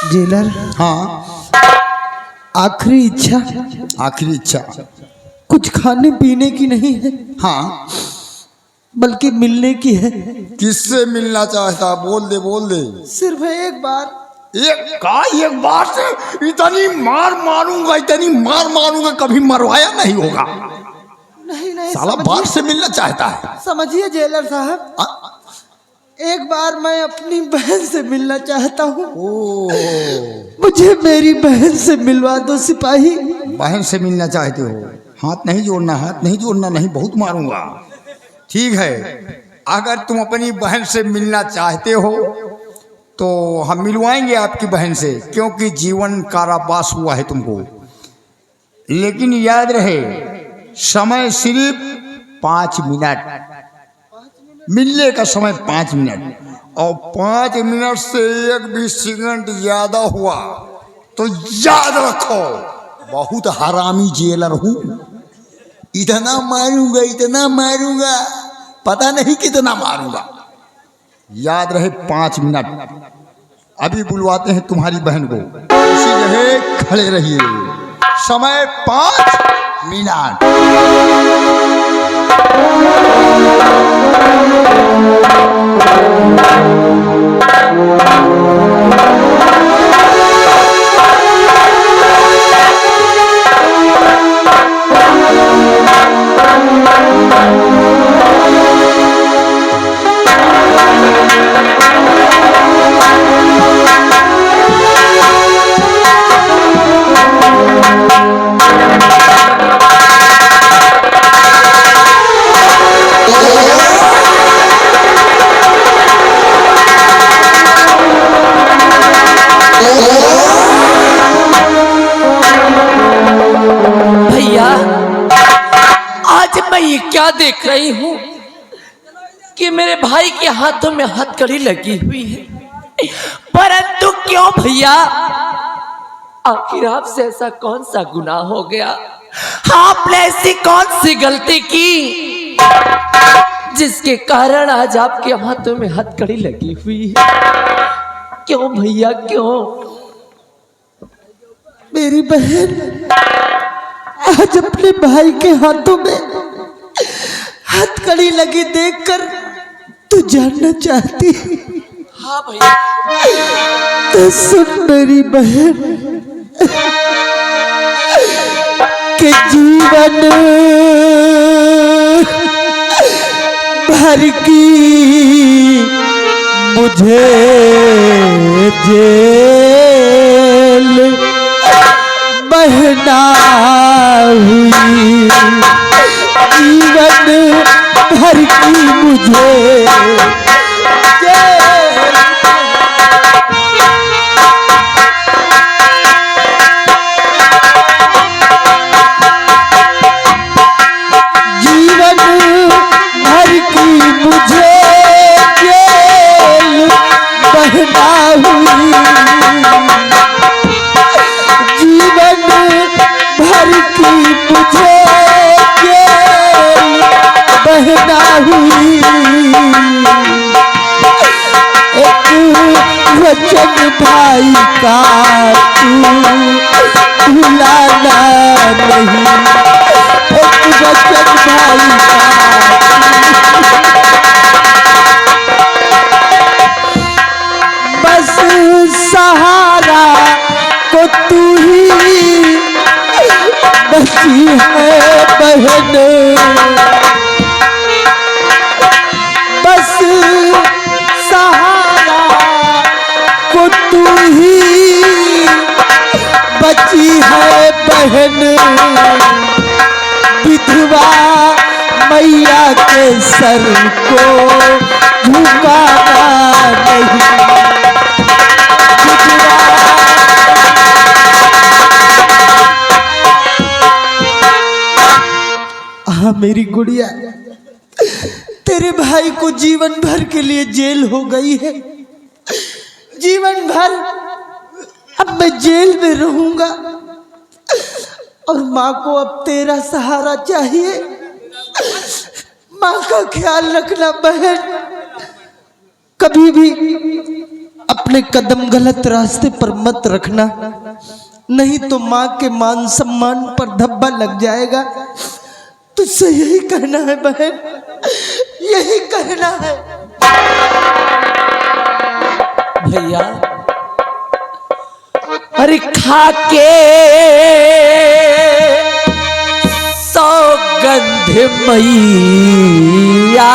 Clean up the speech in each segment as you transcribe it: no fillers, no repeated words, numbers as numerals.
Jailer. हाँ, आखिरी इच्छा। आखिरी इच्छा। कुछ खाने पीने की नहीं है, हाँ, बल्कि मिलने की है। किससे मिलना चाहता? बोल दे, बोल दे। सिर्फ एक बार। एक बार से इतनी मार मारूंगा, इतनी मार मारूंगा, कभी मरवाया नहीं होगा। नहीं नहीं, साला बार से मिलना चाहता है। समझिए जेलर साहब, एक बार मैं अपनी बहन से मिलना चाहता हूँ। मुझे मेरी बहन से मिलवा दो सिपाही। बहन से मिलना चाहते हो? हाथ नहीं जोड़ना, हाथ नहीं जोड़ना, नहीं बहुत मारूंगा। ठीक है, अगर तुम अपनी बहन से मिलना चाहते हो तो हम मिलवाएंगे आपकी बहन से, क्योंकि जीवन कारावास हुआ है तुमको। लेकिन याद रहे, समय सिर्फ 5 मिनट, मिलने का समय 5 मिनट, और 5 मिनट से एक भी सेकंड ज्यादा हुआ तो याद रखो, बहुत हरामी जेलर हूं। इतना मारूंगा, इतना मारूंगा, पता नहीं कितना मारूंगा। याद रहे 5 मिनट। अभी बुलवाते हैं तुम्हारी बहन को, उसी जगह खड़े रहिए। समय 5 मिनट। क्या देख रही हूँ कि मेरे भाई के हाथों में हथकड़ी लगी हुई है, परंतु क्यों भैया? आखिर आपसे ऐसा कौन सा गुनाह हो गया? आपने ऐसी कौन सी गलती की जिसके कारण आज आपके हाथों में हथकड़ी लगी हुई है? क्यों भैया, क्यों? मेरी बहन आज अपने भाई के हाथों में हथकड़ी लगी देखकर तू जानना चाहती? हाँ भैया। तो सुन मेरी बहन, के जीवन भर की मुझे जेल बहना हुई, जीवन भर की मुझे जीवन भर की मुझे जेल बहना हुई, जीवन भर की मुझे बहना हुई। एक वचन भाई का तू भुलाना नहीं, एक वचन भाई का बस सहारा को तू ही बची है बहन, बस सहारा को तू ही बची है बहन, विधवा मैया के सर को झुकाना नहीं। हाँ मेरी गुड़िया, तेरे भाई को जीवन भर के लिए जेल हो गई है। जीवन भर अब मैं जेल में रहूंगा और माँ को अब तेरा सहारा चाहिए। माँ का ख्याल रखना बहन, कभी भी अपने कदम गलत रास्ते पर मत रखना, नहीं तो माँ के मान सम्मान पर धब्बा लग जाएगा। तुझसे यही कहना है बहन, यही कहना है। भैया अरे खाके सौगंध मैया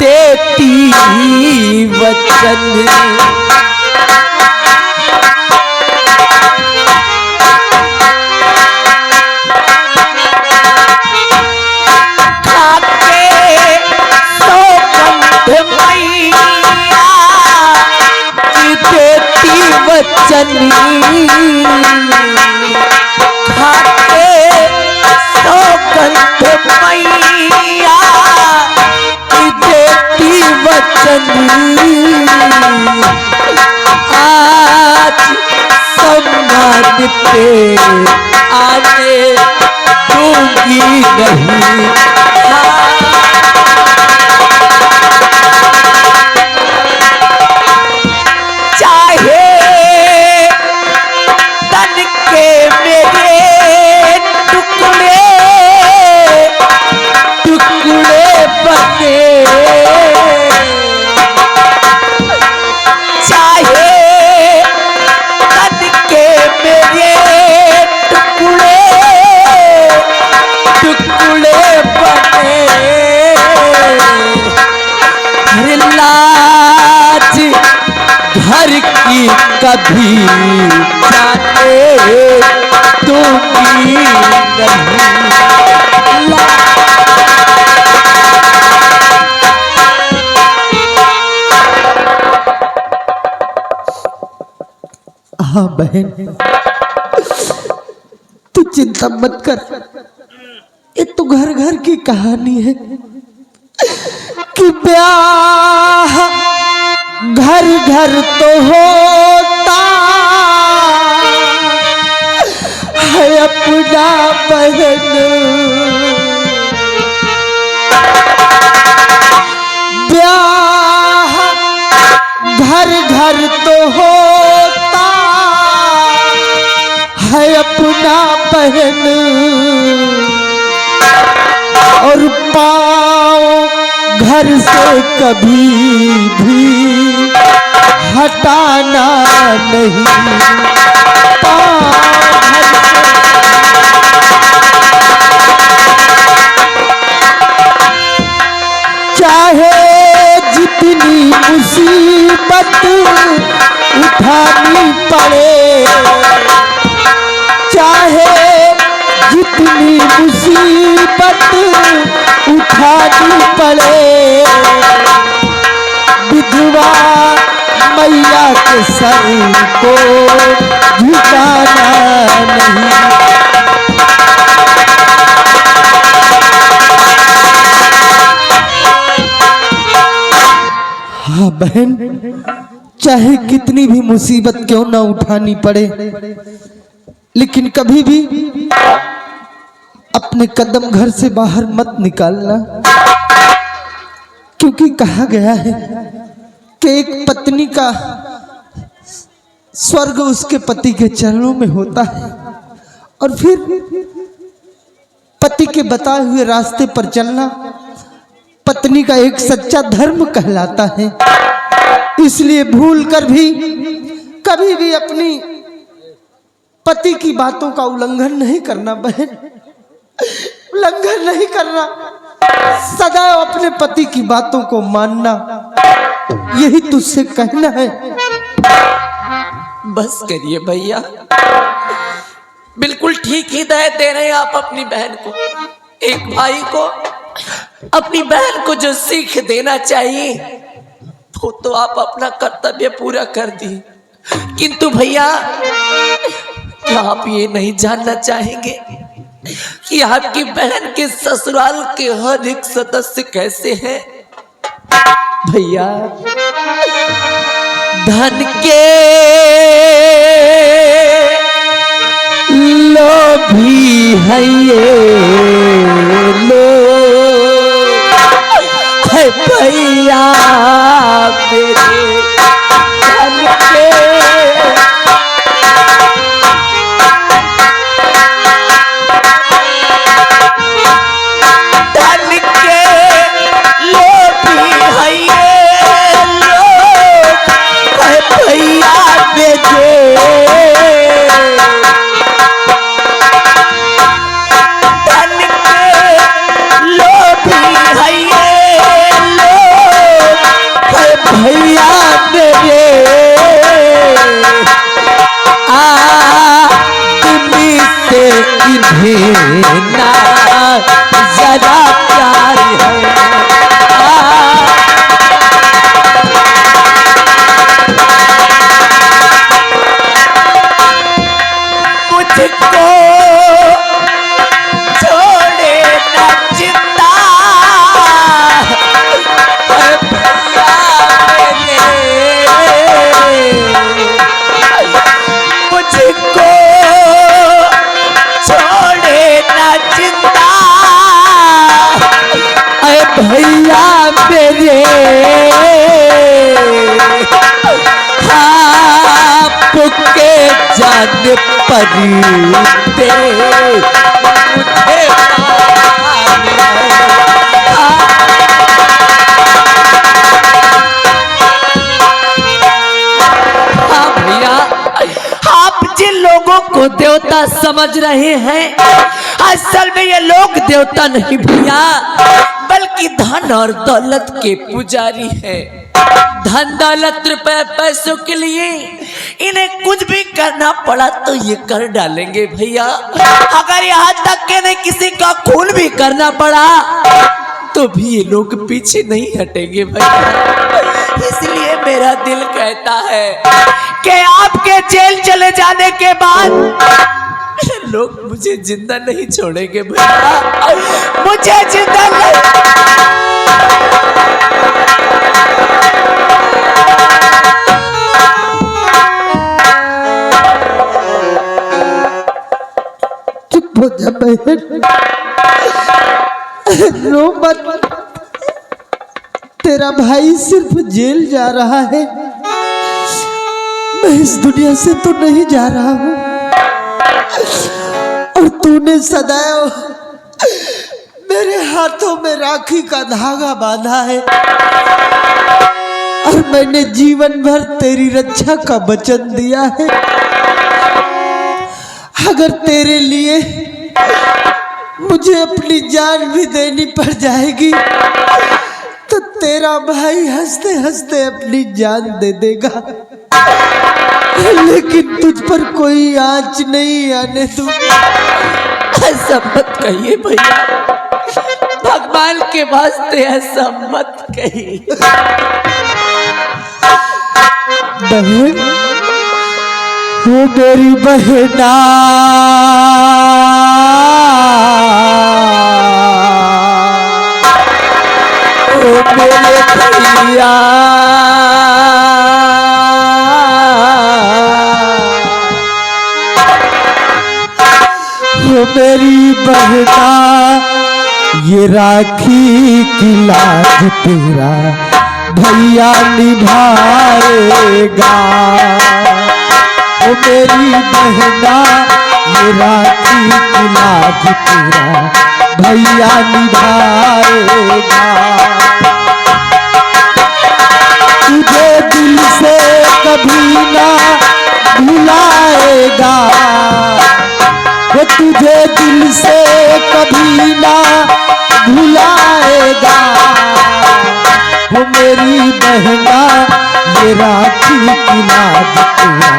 देती वचन, वचनी खाके सौगंध मैया देती वचनी, आज सम्मान पे आने दूंगी नहीं। घर की कभी जाने दूंगी नहीं। हाँ बहन, तू चिंता मत कर। ये तो घर घर की कहानी है कि ब्याह घर घर तो होता है अपना बहन, ब्याह घर घर तो होता है अपना बहन, और पाँव घर से कभी भी हटाना नहीं। पाँव घर से चाहे जितनी मुसीबत उठानी पड़े, चाहे जितनी मुसीबत उठानी पड़े, विधवा मैया के सर को झुकाना नहीं। हाँ बहन, चाहे कितनी भी मुसीबत क्यों ना उठानी पड़े, लेकिन कभी भी अपने कदम घर से बाहर मत निकालना, क्योंकि कहा गया है कि एक पत्नी का स्वर्ग उसके पति के चरणों में होता है, और फिर पति के बताए हुए रास्ते पर चलना पत्नी का एक सच्चा धर्म कहलाता है। इसलिए भूल कर भी कभी भी अपनी पति की बातों का उल्लंघन नहीं करना बहन, उल्लंघन नहीं करना, सदैव अपने पति की बातों को मानना, यही तुझसे कहना है। बस करिए भैया, बिल्कुल ठीक हिदायत दे रहे हैं आप अपनी बहन को। एक भाई को अपनी बहन को जो सीख देना चाहिए वो तो आप अपना कर्तव्य पूरा कर दिए, किंतु भैया क्या आप ये नहीं जानना चाहेंगे कि आपकी बहन के ससुराल के हर एक सदस्य कैसे हैं? भैया धन के लोभी है ये लोग, है भैया मेरे धन के ना जरा प्यार है मुझको छोड़े ना जिंदा मुझको भैया मेरे आपके जान पर दे मुझे हाँ भैया, आप जिन लोगों को देवता समझ रहे हैं असल में ये लोग देवता नहीं भैया, बल्कि धन और दौलत के पुजारी है। धन दौलत रुपए पैसों के लिए इन्हें कुछ भी करना पड़ा तो ये कर डालेंगे भैया। अगर यहाँ तक के नहीं किसी का खून भी करना पड़ा तो भी ये लोग पीछे नहीं हटेंगे भैया। इसलिए मेरा दिल कहता है कि आपके जेल चले जाने के बाद लोग मुझे जिंदा नहीं छोड़ेंगे भैया, मुझे जिंदा नहीं। चुप हो जा बहन, रो मत। तेरा भाई सिर्फ जेल जा रहा है, मैं इस दुनिया से तो नहीं जा रहा हूँ। और तूने सदैव मेरे हाथों में राखी का धागा बांधा है और मैंने जीवन भर तेरी रक्षा का वचन दिया है। अगर तेरे लिए मुझे अपनी जान भी देनी पड़ जाएगी तो तेरा भाई हंसते हंसते अपनी जान दे देगा, लेकिन तुझ पर कोई आंच नहीं आने दूंगा। ऐसा मत कहिए भैया, भगवान के वास्ते ऐसा मत कहिए। बहन, वो मेरी बहना, ओ मेरे भैया, वो मेरी बहना, ये राखी की लाज तेरा भैया निभाएगा। वो मेरी बहना, ये राखी की लाज तेरा भैया निभाएगा। तुझे दिल से कभी ना भुलाएगा, वो तुझे दिल से कभी ना भुलाएगा। वो मेरी बहना, ये राखी की लाज तेरा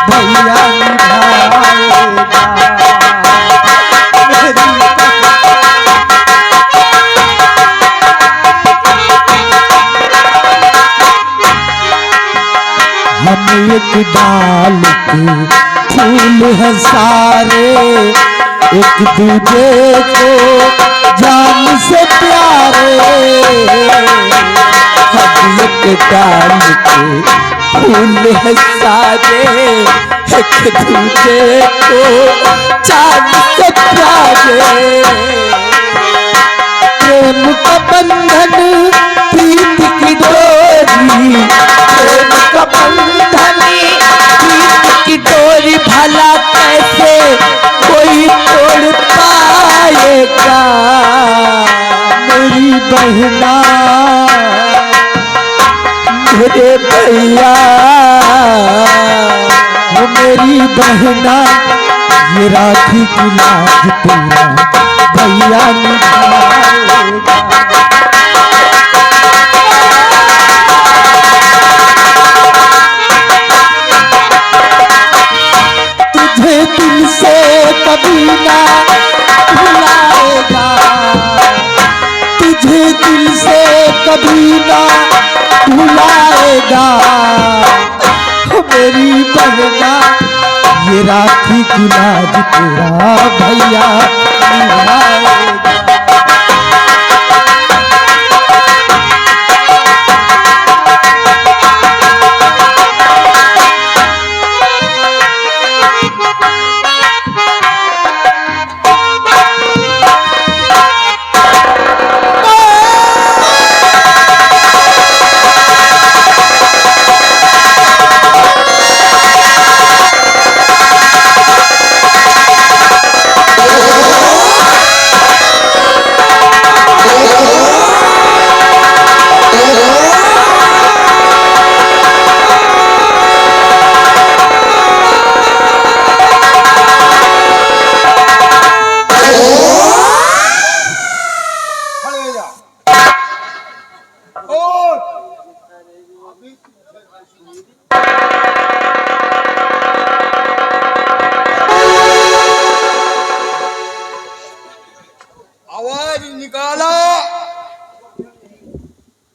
भैया निभाएगा। हम एक डाल के फूल हैं सारे, एक दूजे को जान से प्यारे। हम एक डाल के फूल हैं सारे, एक दूजे को जान से प्यारे। प्रेम का बंधन प्रीत की डोरी प्रेम का बंधनी प्रीत की डोरी भला कैसे कोई तोड़ पाएगा मेरी बहना मेरे भैया वो मेरी बहना ये राखी की लाज तेरा भैया निभाएगा। तुझे दिल से कभी ना भुलाएगा तुझे दिल से कभी ना भुलाएगा मेरी बहना ये राखी की लाज तेरा भैया निभाएगा।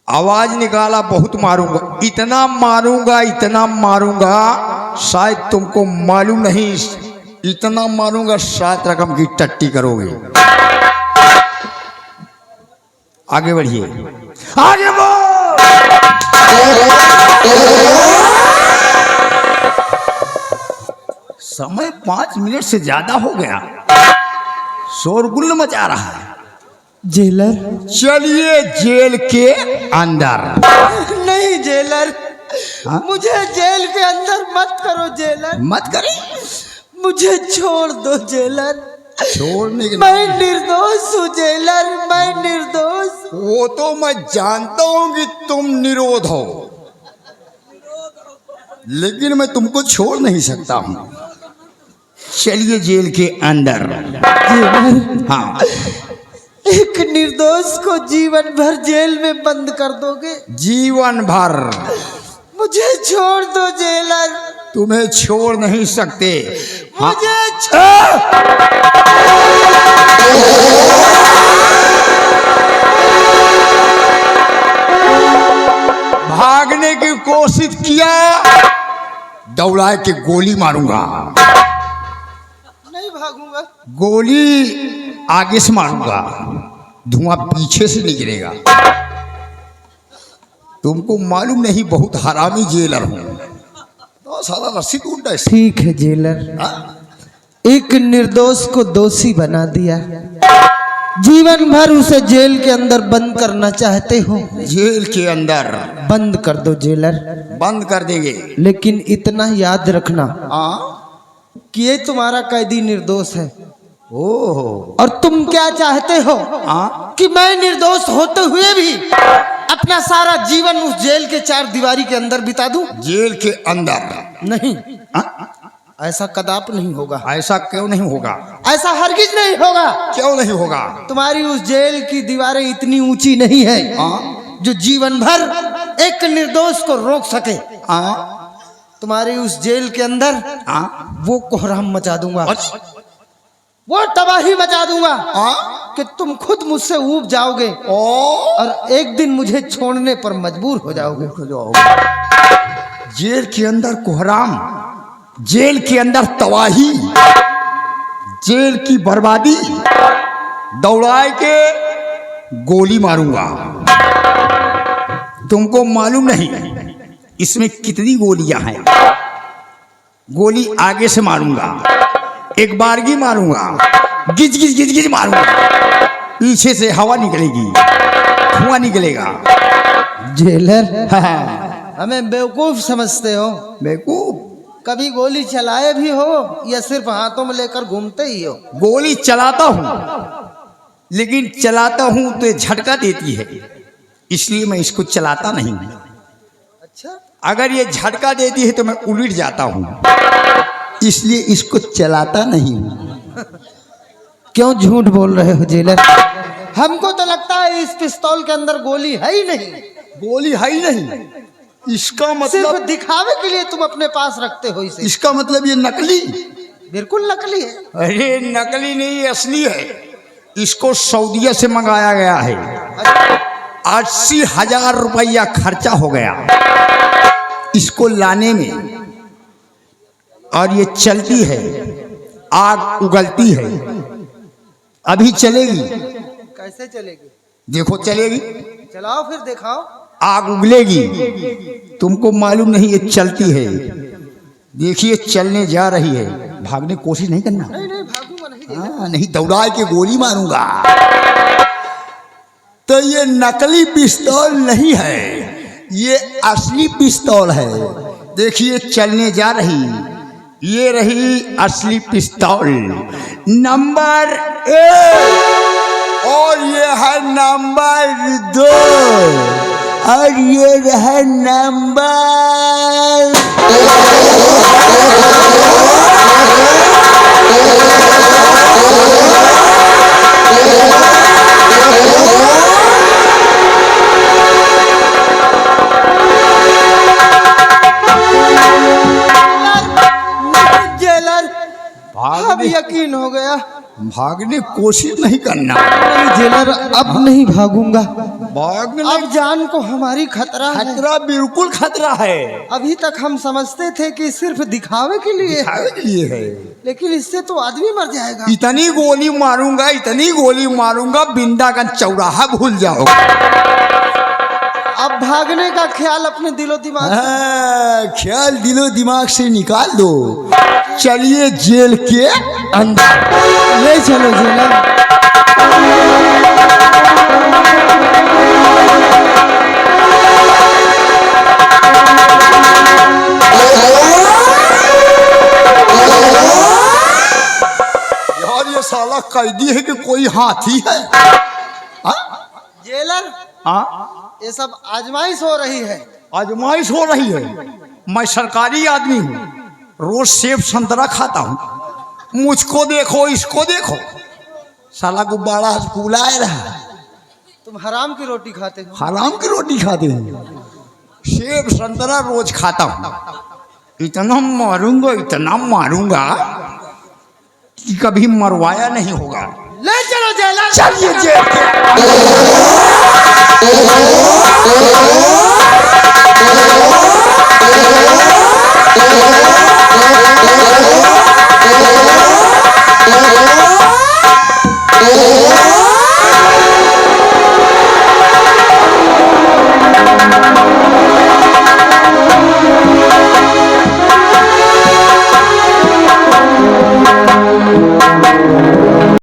आवाज निकाला, बहुत मारूंगा, इतना मारूंगा शायद तुमको मालूम नहीं, इतना मारूंगा शायद रकम की टट्टी करोगे। आगे बढ़िए, आगे बढ़। समय 5 मिनट से ज्यादा हो गया, शोरगुल मचा रहा है। जेलर चलिए जेल के अंदर। नहीं जेलर, हाँ? मुझे जेल के अंदर मत करो जेलर, मत करें, मुझे छोड़ दो जेलर। छोड़ने के मैं निर्दोष हूँ जेलर, मैं निर्दोष। वो तो मैं जानता हूँ कि तुम निरोध हो, लेकिन मैं तुमको छोड़ नहीं सकता हूँ। चलिए जेल के अंदर। जेलर, हाँ, एक निर्दोष को जीवन भर जेल में बंद कर दोगे? जीवन भर। मुझे छोड़ दो जेलर, तुम्हें छोड़ नहीं सकते। हाँ। मुझे भागने की कोशिश किया, दौड़ा के गोली मारूंगा। नहीं भागूंगा। गोली आगे से मारूंगा, धुआं पीछे से निकलेगा। तुमको मालूम नहीं बहुत हरामी जेलर हूं, तो सारा रस्सी टूटा। ठीक है जेलर, एक निर्दोष को दोषी बना दिया, जीवन भर उसे जेल के अंदर बंद करना चाहते हो? जेल के अंदर बंद कर दो जेलर, बंद कर देंगे, लेकिन इतना याद रखना कि ये तुम्हारा कैदी निर्दोष है। ओह, और तुम क्या चाहते हो कि मैं निर्दोष होते हुए भी अपना सारा जीवन उस जेल के 4 दीवारी के अंदर बिता दूं? जेल के अंदर नहीं, ऐसा कदाप नहीं होगा। ऐसा क्यों नहीं होगा? ऐसा हरगिज नहीं होगा। क्यों नहीं होगा? तुम्हारी उस जेल की दीवारें इतनी ऊंची नहीं है जो जीवन भर एक निर्दोष को रोक सके। तुम्हारी उस जेल के अंदर वो कोहराम मचा दूंगा, वो तबाही मचा दूंगा कि तुम खुद मुझसे ऊब जाओगे और एक दिन मुझे छोड़ने पर मजबूर हो जाओगे। जेल के अंदर कोहराम, जेल के अंदर तबाही, जेल की बर्बादी, दौड़ाए के गोली मारूंगा। तुमको मालूम नहीं इसमें कितनी गोलियां हैं। गोली आगे से मारूंगा, एक बारगी मारूंगा, गिज गिज गिज गिज मारूंगा, पीछे से हवा निकलेगी, धुआं निकलेगा, जेलर, हाँ, हमें बेवकूफ समझते हो? बेवकूफ? कभी गोली चलाए भी हो या सिर्फ हाथों में लेकर घूमते ही हो? गोली चलाता हूं, लेकिन चलाता हूं तो ये झटका देती है, इसलिए मैं इसको चलाता नहीं हूं। अच्छा, अगर ये झटका देती है तो मैं उलट जाता हूं, इसलिए इसको चलाता नहीं हूं। क्यों झूठ बोल रहे हो जेलर? हमको तो लगता है इस पिस्तौल के अंदर गोली है ही नहीं। गोली है ही नहीं, इसका सिर्फ मतलब, दिखावे के लिए तुम अपने पास रखते हो इसे। इसका मतलब ये नकली? बिल्कुल नकली है। अरे नकली नहीं, असली है। इसको सऊदीया से मंगाया गया है। 80,000 रुपया खर्चा हो गया इसको लाने में, और ये चलती है, आग उगलती है। अभी चलेगी, कैसे चलेगी? देखो चलेगी, चलाओ फिर दिखाओ। आग उगलेगी, तुमको मालूम नहीं ये चलती है। देखिए चलने जा रही है, भागने की कोशिश नहीं करना। नहीं नहीं भागूंगा नहीं। हाँ, नहीं दौड़ा के गोली मारूंगा। तो ये नकली पिस्तौल नहीं है, ये असली पिस्तौल है। देखिए चलने जा रही, ये रही असली पिस्तौल नंबर 1, और ये है नंबर 2, और ये रहा नंबर। जेलर, अब यकीन हो गया। भागने की कोशिश नहीं करना। नहीं जेलर, अब नहीं भागूंगा। भागने अब जान को हमारी खतरा है। खतरा, बिल्कुल खतरा है। अभी तक हम समझते थे कि सिर्फ दिखावे के लिए है, दिखावे के लिए है। लेकिन इससे तो आदमी मर जाएगा। इतनी गोली मारूंगा, इतनी गोली मारूंगा, बिंदागंज चौराहा भूल जाओगे। अब भागने का ख्याल अपने दिलो दिमाग से। ख्याल दिलो दिमाग से निकाल दो। चलिए जेल के अंदर ले चलो जेलर। यार ये साला कैदी है कि कोई हाथी है? जेलर, हाँ, ये सब आजमाइश हो रही है। आजमाइश हो रही है। मैं सरकारी आदमी हूँ, रोज सेब संतरा खाता हूँ। मुझको देखो, इसको देखो, साला गुब्बारा फूलाए रहा। तुम हराम की रोटी खाते हो। हराम की रोटी खाते हैं, सेब संतरा रोज खाता हूँ। इतना मारूंगा कि कभी मरवाया नहीं होगा। ले चलो जेलर। चलिए जेल के